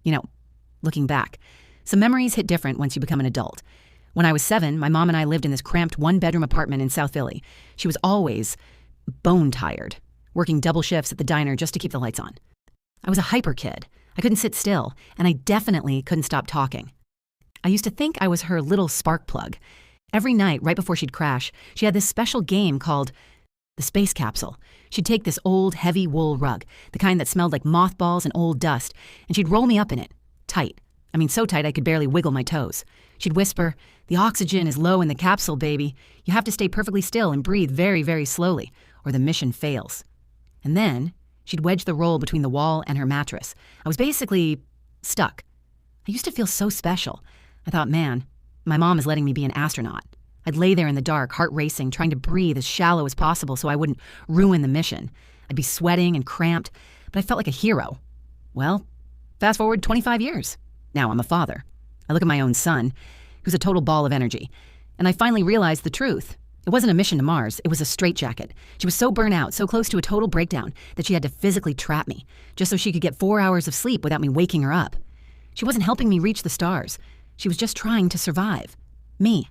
You know, looking back, some memories hit different once you become an adult. When I was 7, my mom and I lived in this cramped one-bedroom apartment in South Philly. She was always bone tired, working double shifts at the diner just to keep the lights on. I was a hyper kid. I couldn't sit still, and I definitely couldn't stop talking. I used to think I was her little spark plug. Every night, right before she'd crash, she had this special game called the Space Capsule. She'd take this old, heavy wool rug, the kind that smelled like mothballs and old dust, and she'd roll me up in it, tight. I mean, so tight I could barely wiggle my toes. She'd whisper, "The oxygen is low in the capsule, baby. You have to stay perfectly still and breathe very, very slowly, or the mission fails." And then she'd wedge the roll between the wall and her mattress. I was basically stuck. I used to feel so special. I thought, man, my mom is letting me be an astronaut. I'd lay there in the dark, heart racing, trying to breathe as shallow as possible so I wouldn't ruin the mission. I'd be sweating and cramped, but I felt like a hero. Well, fast forward 25 years. Now I'm a father. I look at my own son, who's a total ball of energy, and I finally realized the truth. It wasn't a mission to Mars, it was a straitjacket. She was so burnt out, so close to a total breakdown, that she had to physically trap me, just so she could get 4 hours of sleep without me waking her up. She wasn't helping me reach the stars. She was just trying to survive. Me.